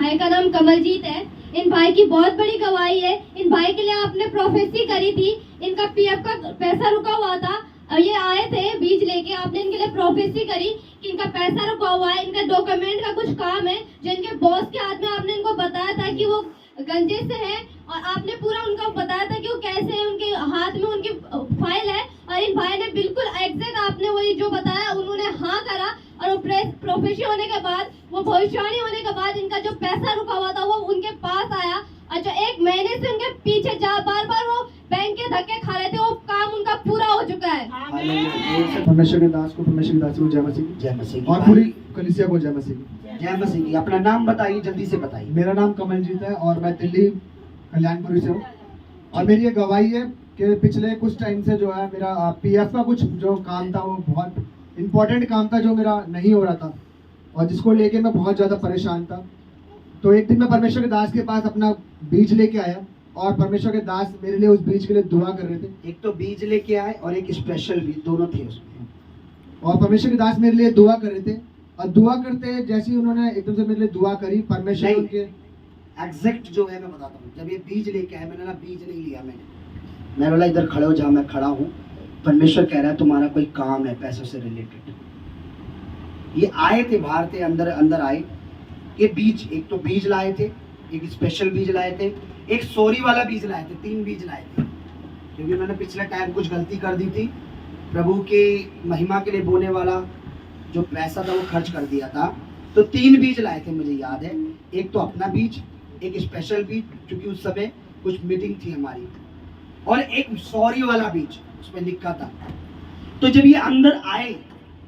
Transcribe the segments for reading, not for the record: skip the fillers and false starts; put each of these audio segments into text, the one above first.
भाई का नाम कमलजीत है। इन भाई की बहुत बड़ी गवाही है। इन भाई के लिए आपने प्रोफेसी करी थी, इनका पीएफ का पैसा रुका हुआ था और ये आए थे बीज लेके, आपने इनके लिए प्रोफेसी करी कि इनका पैसा रुका हुआ है, इनका डॉक्यूमेंट का कुछ काम है जो इनके बॉस के हाथ में आपने इनको बताया था कि वो गंजे से है, और आपने पूरा उनका बताया था कि वो कैसे है, उनके हाथ में उनकी फाइल है, और इन भाई ने बिल्कुल एग्जैक्ट आपने वही जो बताया उन्होंने हाँ करा, और वो प्रोफेसी होने के बाद, वो भविष्यवाणी होने के बाद इनका जो पैसा रुका हुआ था वो उनके पास आया, और जो 1 महीने से उनके पीछे जा बार बार वो बैंक के धक्के खा रहे थे, वो काम उनका पूरा हो चुका है। परमेश्वर के दास को, परमेश्वर के दास को जय मसीह, जय मसीह और पूरी कलीसिया को जय मसीह। जय मसीह की। अपना नाम बताइए, जल्दी से बताइए। मेरा नाम कमलजीत है और मैं दिल्ली कल्याणपुरी से हूँ, और मेरी ये गवाही है कि पिछले कुछ टाइम से जो है मेरा पीएफ का कुछ जो काम था वो बहुत इम्पोर्टेंट काम था जो मेरा नहीं हो रहा था, और जिसको लेके मैं बहुत ज़्यादा परेशान था। तो एक दिन मैं परमेश्वर के दास के पास अपना बीज लेके आया, और परमेश्वर के दास मेरे लिए उस बीज के लिए दुआ कर रहे थे। एक तो बीज लेके आए और एक स्पेशल बीज, दोनों थे उसमें। और परमेश्वर के दास मेरे लिए दुआ कर रहे थे, और दुआ करते जैसे ही उन्होंने एकदम से मेरे लिए दुआ करी, परमेश्वर नहीं, उनके एग्जैक्ट जो है मैं बताता हूँ। जब ये बीज लेके आए, मैंने ना बीज नहीं लिया, मैं बोला इधर खड़े हो जहाँ मैं खड़ा हूँ, परमेश्वर कह रहा है तुम्हारा कोई काम है पैसों से रिलेटेड। ये आए थे, बाहर थे, अंदर आए। ये बीज, एक तो बीज लाए थे, एक स्पेशल बीज लाए थे, एक सॉरी वाला बीज लाए थे, 3 बीज लाए थे, क्योंकि मैंने पिछले टाइम कुछ गलती कर दी थी। प्रभु के महिमा के लिए बोने वाला जो पैसा था वो खर्च कर दिया था, तो 3 बीज लाए थे, मुझे याद है। एक तो अपना बीज, एक स्पेशल बीज क्योंकि उस समय कुछ मीटिंग थी हमारी, और एक सॉरी वाला बीज उसमें लिखा था। तो जब ये अंदर आए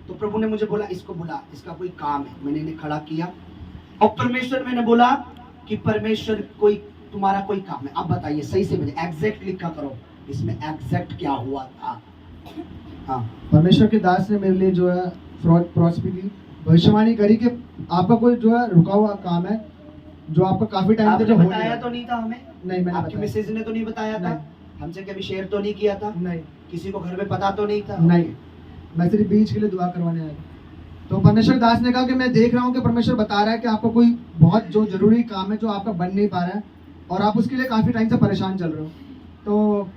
तो प्रभु ने मुझे बोला इसको बुला, इसका कोई काम है। मैंने इन्हें खड़ा किया, और परमेश्वर, मैंने बोला कि परमेश्वर कोई तुम्हारा कोई काम है, अब बताइए सही से, मुझे एग्जैक्ट लिखा करो इसमें एग्जैक्ट क्या हुआ था। हाँ, परमेश्वर के दास ने मेरे लिए जो है प्रॉस्पेरिटी भविष्यवाणी करी कि आपका कोई जो है रुका हुआ काम है जो आपका काफी टाइम से जो हो बताया तो नहीं था हमें? नहीं, मैंने आपकी मिसेज ने तो नहीं बताया था? हमसे कभी शेयर तो नहीं किया था? नहीं, किसी को घर में पता तो नहीं था? नहीं, मैं सिर्फ बीज के लिए दुआ करवाने आया। तो परमेश्वर दास ने कहा कि मैं देख रहा हूँ कि परमेश्वर बता रहा है कि आपका कोई बहुत जो जरूरी काम है जो आपका बन नहीं पा रहा है, और आप उसके लिए काफी टाइम से परेशान चल रहे हो। तो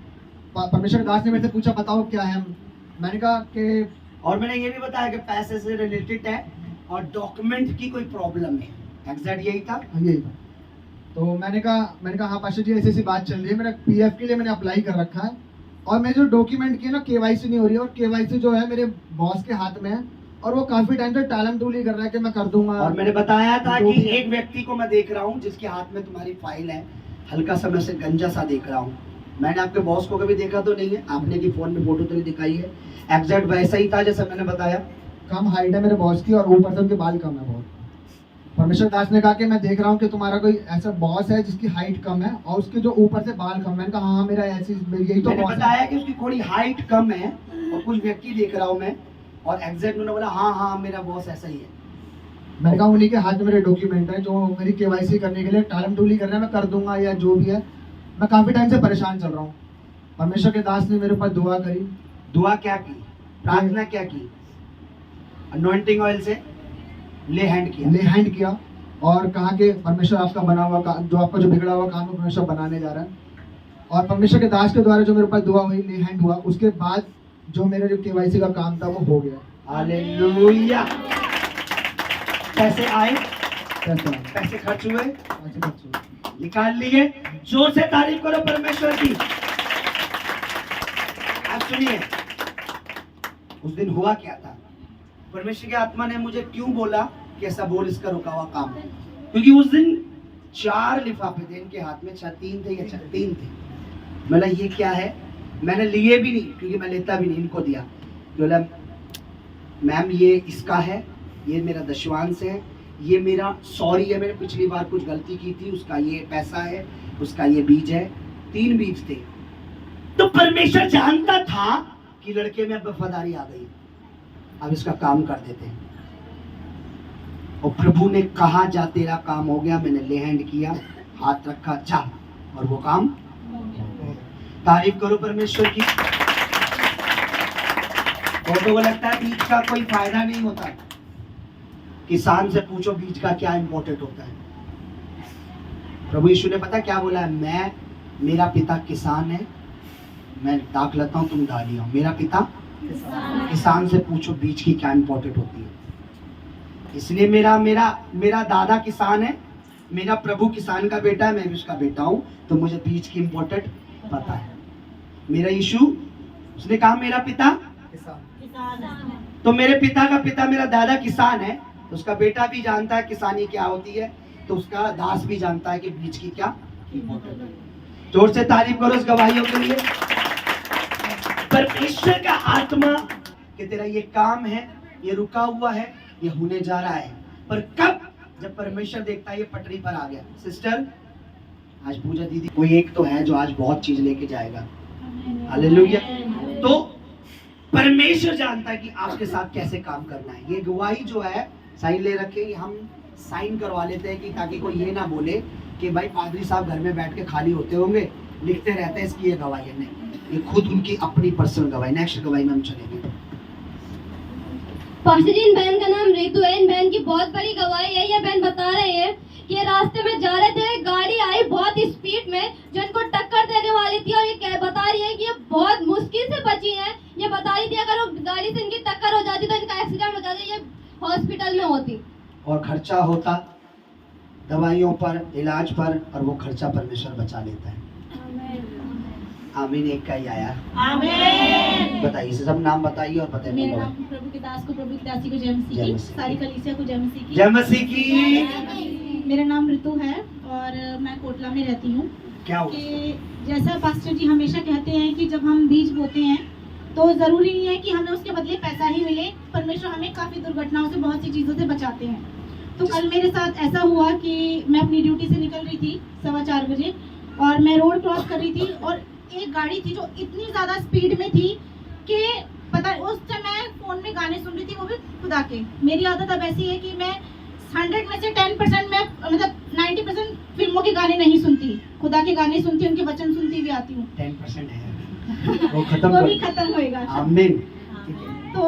परमेश्वर दास ने मेरे से पूछा बताओ क्या है। मैंने कहा कि, और मैंने ये भी बताया कि पैसे से रिलेटेड है और डॉक्यूमेंट की कोई प्रॉब्लम है। एग्जैक्ट यही था? यही था। तो मैंने कहा हाँ पास्टर जी ऐसी बात चल रही है, मेरा पीएफ के लिए मैंने अप्लाई कर रखा है, और मेरे जो डॉक्यूमेंट की ना केवाईसी नहीं हो रही है, और केवाईसी जो है मेरे बॉस के हाथ में है, और वो काफी टाइम से टालम टूली कर रहा है कि मैं कर दूंगा। और मैंने बताया था कि एक व्यक्ति को मैं देख रहा हूँ जिसके हाथ में तुम्हारी फाइल है, हल्का सा मैं उसे गंजा सा देख रहा हूँ। मैंने आपके बॉस को कभी देखा तो नहीं है, आपने की फोन में फोटो तो नहीं दिखाई है। एग्जैक्ट वैसा ही था जैसा मैंने बताया। कम हाइट है मेरे बॉस की, और ऊपर से उनके बाल कम है बहुत। परमेश्वर दास ने कहा कि मैं देख रहा हूँ कि तुम्हारा कोई ऐसा बॉस है जिसकी हाइट कम है और उसके जो ऊपर से बाल कम है। मैंने कहा हाँ मेरा यही तो बॉस है। बताया कि उसकी थोड़ी हाइट कम है और कुछ व्यक्ति देख रहा हूँ मैं, और एग्जैक्ट उन्होंने बोला हाँ मेरा बॉस ऐसा ही है। मैंने कहा उन्हीं के हाथ में मेरे डॉक्यूमेंट है जो मेरी केवाईसी करने के लिए टालम टूली करना है, मैं कर दूंगा या जो भी है। मैं काफी टाइम से परेशान चल रहा हूँ। परमेश्वर के दास ने मेरे ऊपर दुआ करी। दुआ क्या की? प्रार्थना क्या की? अनॉइंटिंग ऑयल से ले हैंड किया और कहा कि परमेश्वर आपका बना हुआ काम, जो आपका जो बिगड़ा हुआ काम है परमेश्वर बनाने जा रहा है। और परमेश्वर के दास के द्वारा जो मेरे ऊपर दुआ हुई, ले हैंड हुआ, उसके बाद जो मेरा जो केवाईसी का काम था वो हो गया। हालेलुया। पैसे आए, पैसे खर्च हुए, निकाल लिए। जोर से तारीफ करो परमेश्वर की। आप सुनिए, उस दिन हुआ क्या था। परमेश्वर की आत्मा ने मुझे क्यों बोला कि ऐसा बोल, इसका रुका हुआ काम, क्योंकि उस दिन 4 लिफाफे थे इनके हाथ में, 3 थे या 3 थे। बोला ये क्या है, मैंने लिए भी नहीं क्योंकि मैं लेता भी नहीं, इनको दिया। बोला मैम ये इसका है, ये मेरा दशवांश है, ये मेरा सॉरी है, मैंने पिछली बार कुछ गलती की थी, उसका ये पैसा है, उसका ये बीज है। 3 बीज थे। तो परमेश्वर जानता था कि लड़के में अब वफादारी आ गई, अब इसका काम कर देते हैं। और प्रभु ने कहा जा तेरा काम हो गया। मैंने ले हैंड किया, हाथ रखा, जा, और वो काम। तारीफ करो परमेश्वर की। और तो वो लगता है बीज का कोई फायदा नहीं होता। किसान से पूछो बीज का क्या इंपॉर्टेंट होता है। प्रभु यीशु ने पता क्या बोला है, मेरा पिता किसान है, मैं दाख लेता हूँ, तुम डालियो। मेरा पिता किसान से पूछो बीज की क्या इंपॉर्टेंट होती है। इसलिए मेरा दादा किसान है, मेरा प्रभु किसान का बेटा है, मैं भी उसका बेटा हूँ, तो मुझे बीज की इंपॉर्टेंट पता है। मेरा यीशु, उसने कहा मेरा पिता किसान, तो मेरे पिता का पिता मेरा दादा किसान है, तो उसका बेटा भी जानता है किसानी क्या होती है, तो उसका दास भी जानता है कि बीज की क्या इंपॉर्टेंट है। जोर से तारीफ करो उस गवाहियों के लिए। परमेश्वर का आत्मा कि तेरा ये काम है, ये रुका हुआ है, ये होने जा रहा है, पर कब? जब परमेश्वर देखता है ये पटरी पर आ गया। सिस्टर, आज पूजा दीदी कोई एक तो है जो आज बहुत चीज लेके जाएगा। हालेलुया। तो परमेश्वर जानता है कि आपके साथ कैसे काम करना है। ये गवाही जो है, साइन ले रखे, हम साइन करवा लेते हैं कि ताकि कोई ये ना बोले कि भाई पादरी साहब घर में बैठ के खाली होते होंगे, लिखते रहते हैं, इसकी ये गवाही है। नहीं, ये खुद उनकी अपनी पर्सनल गवाही। नेक्स्ट गवाही में हम चलेंगे। पास्टर जी, इन बहन का नाम रितु है। इन बहन की बहुत बड़ी गवाही है। ये बहन बता रहे हैं कि रास्ते में जा रहे थे, गाड़ी आई बहुत स्पीड में जो इनको टक्कर देने वाली थी, और ये बता रही है कि ये बहुत मुश्किल से बची है। ये बता रही थी अगर वो गाड़ी से इनकी टक्कर हो जाती तो इनका एक्सीडेंट हो जाता, ये हॉस्पिटल में होती और खर्चा होता दवाइयों पर, इलाज पर, और वो खर्चा परमेश्वर बचा लेता है। आमीन। एक का ही आया। आमीन। बताइए, सब नाम बताइए और बताइए। मेरा नाम प्रभु के दास को, प्रभु की दासी को जय मसीह की, सारी कलीसिया को जय मसीह की। जय मसीह की। मेरा नाम ऋतु है और मैं कोटला में रहती हूँ। क्या कि जैसा पास्टर जी हमेशा कहते हैं कि जब हम बीज बोते हैं तो ज़रूरी नहीं है कि हमें उसके बदले पैसा ही मिले। परमेश्वर हमें काफ़ी दुर्घटनाओं से, बहुत सी चीज़ों से बचाते हैं। तो कल मेरे साथ ऐसा हुआ कि मैं अपनी ड्यूटी से निकल रही थी 4:15 बजे, और मैं रोड क्रॉस कर रही थी, और एक गाड़ी थी जो इतनी ज़्यादा स्पीड में थी कि पता, उस समय फ़ोन में गाने सुन रही थी, वो भी खुदा के। मेरी आदत अब ऐसी है कि मैं 100 में से 10% में, मतलब 90% फिल्मों के गाने नहीं सुनती, खुदा के गाने सुनती हूँ, उनके वचन सुनती भी आती हूँ। 10% है वो खत्म, वो भी खत्म होएगा। आमीन। तो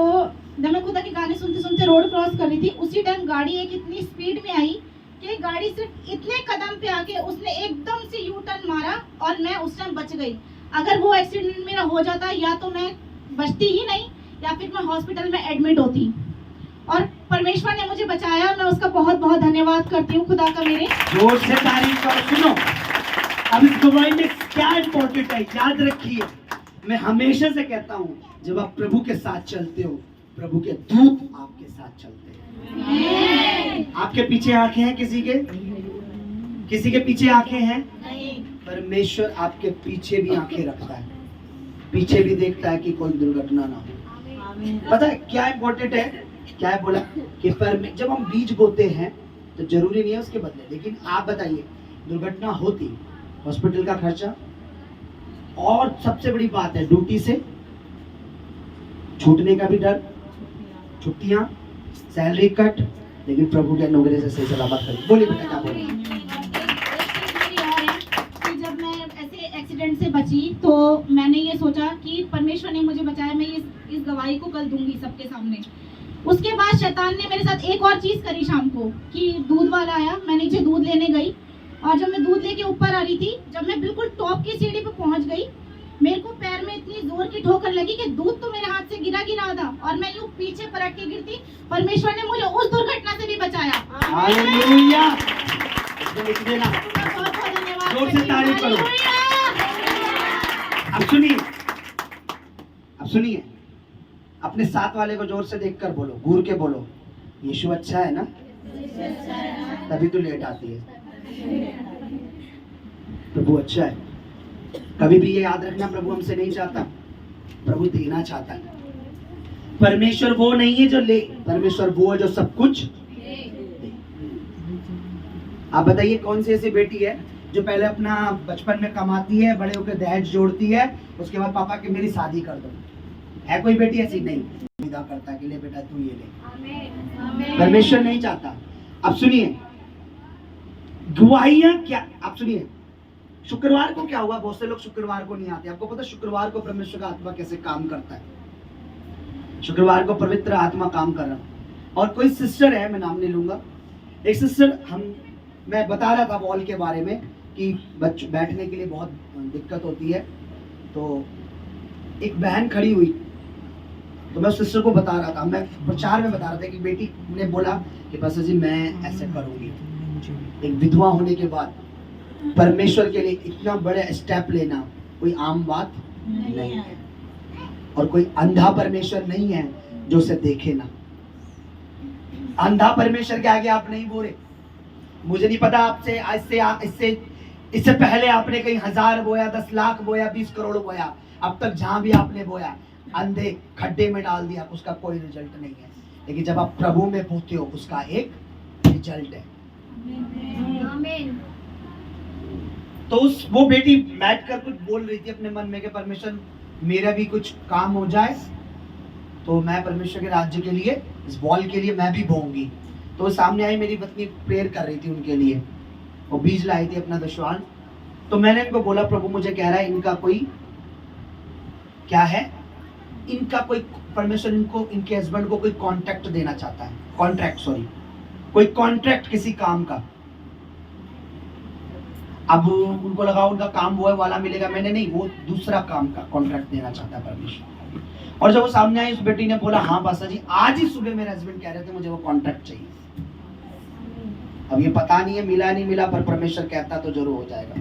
जब मैं खुदा के गाने सुनते सुनते रोड क्रॉस कर रही थी, उसी टाइम गाड़ी एक इतनी स्पीड में आई कि गाड़ी सिर्फ इतने कदम पे आके उसने एकदम से यू टर्न मारा, और मैं उस टाइम बच गई। अगर वो एक्सीडेंट मेरा हो जाता, या तो मैं बचती ही नहीं, या फिर मैं हॉस्पिटल में एडमिट होती। और परमेश्वर ने मुझे बचाया, मैं उसका बहुत बहुत धन्यवाद करती हूँ खुदा का। मेरे जोर से तारीफ करो। सुनो, अब इस गवाही में क्या इम्पोर्टेंट है, याद रखिए। मैं हमेशा से कहता हूँ, जब आप प्रभु के साथ चलते हो, प्रभु के दूत आपके साथ चलते हैं। आपके पीछे आंखें हैं किसी के पीछे आंखें हैं? परमेश्वर आपके पीछे भी आंखें रखता है, पीछे भी देखता है कि कोई दुर्घटना ना हो। पता है क्या इम्पोर्टेंट है? क्या है बोला कि जब हम बीज बोते हैं तो जरूरी नहीं है उसके बदले, लेकिन आप बताइए, दुर्घटना होती, हॉस्पिटल का खर्चा, और सबसे बड़ी बात है ड्यूटी से छूटने का भी डर, छुट्टियां, सैलरी कट, लेकिन प्रभु के अनुग्रह से सही सलामत करें। बोलिए बेटा, क्या बोलिए? जब मैं ऐसे एक्सीडेंट से बची तो मैंने ये सोचा कि परमेश्वर ने मुझे बचाया, मैं इस गवाही को कल दूंगी सबके सामने। उसके बाद शैतान ने मेरे साथ एक और चीज करी शाम को, कि दूध वाला आया, मैं नीचे दूध लेने गई, और जब मैं दूध लेके ऊपर आ रही थी, जब मैं बिल्कुल टॉप की सीढ़ी पे पहुंच गई, मेरे को पैर में इतनी जोर की ठोकर लगी कि दूध तो मेरे हाथ से गिरा था, और मैं यूं पीछे पलट के गिरती। परमेश्वर ने मुझे उस दुर्घटना से भी बचाया। हालेलुया। लिख देना, बहुत बहुत धन्यवाद। जोर से तारीफ करो। अब सुनिए, अपने साथ वाले को जोर से देखकर बोलो, घूर के बोलो, यीशु अच्छा है ना? तभी तो लेट आती है। प्रभु अच्छा है। कभी भी ये याद रखना, प्रभु हमसे नहीं चाहता, प्रभु देना चाहता है। परमेश्वर वो नहीं है जो ले, परमेश्वर वो है जो सब कुछ दे। आप बताइए, कौन सी ऐसी बेटी है जो पहले अपना बचपन में कमाती है, बड़े होकर दहेज जोड़ती है, उसके बाद पापा की मेरी शादी कर दो? है कोई बेटी ऐसी? नहीं। विदा करता है कि ले बेटा तू ये ले। परमेश्वर नहीं चाहता। अब सुनिए, गवाहियां क्या, आप सुनिए, शुक्रवार को क्या हुआ? बहुत से लोग शुक्रवार को नहीं आते। आपको पता शुक्रवार को परमेश्वर का आत्मा कैसे काम करता है? शुक्रवार को पवित्र आत्मा काम कर रहा है। और कोई सिस्टर है, मैं नाम नहीं लूंगा, एक सिस्टर, हम मैं बता रहा था वॉल के बारे में कि बच्चों बैठने के लिए बहुत दिक्कत होती है। तो एक बहन खड़ी हुई, तो मैं उस सिस्टर को बता रहा था, मैं प्रचार में बता रहा था कि बेटी ने बोला कि पास्टर जी मैं ऐसे करूँगी। एक विधवा होने के बाद परमेश्वर के लिए इतना बड़ा स्टेप लेना कोई आम बात नहीं है, और कोई अंधा परमेश्वर नहीं है जो उसे देखे ना। अंधा परमेश्वर के आगे आप नहीं बोले। मुझे नहीं पता आपसे इससे पहले आपने कहीं 1000 बोया, 10 लाख बोया, 20 करोड़ बोया, अब तक जहां भी आपने बोया अंधे खड्डे में डाल दिया, उसका कोई रिजल्ट नहीं है। लेकिन जब आप प्रभु में बोते हो उसका एक रिजल्ट है। आमीन। तो वो बेटी बैठकर कुछ बोल रही थी अपने मन में कि परमेश्वर मेरा भी कुछ काम हो जाए तो मैं परमेश्वर के राज्य के लिए, इस वॉल के लिए मैं भी बोऊंगी। तो सामने आई मेरी पत्नी प्रेयर कर रही थी उनके लिए, वो बीज लाई थी अपना दशवान। तो मैंने इनको बोला प्रभु मुझे कह रहा है इनका कोई क्या है, इनका कोई परमेश्वर इनको, इनके हस्बैंड को कोई कॉन्ट्रैक्ट देना चाहता है, कोई कॉन्ट्रैक्ट किसी काम का। अब उनको लगा उनका काम वो वाला मिलेगा, मैंने नहीं, वो दूसरा काम का कॉन्ट्रैक्ट देना चाहता है परमेश्वर। और जब वो सामने आई उस बेटी ने बोला हाँ पास्टर जी आज ही सुबह मेरे हस्बैंड कह रहे थे मुझे वो कॉन्ट्रैक्ट चाहिए। अब ये पता नहीं है मिला नहीं मिला, पर परमेश्वर कहता तो जरूर हो जाएगा।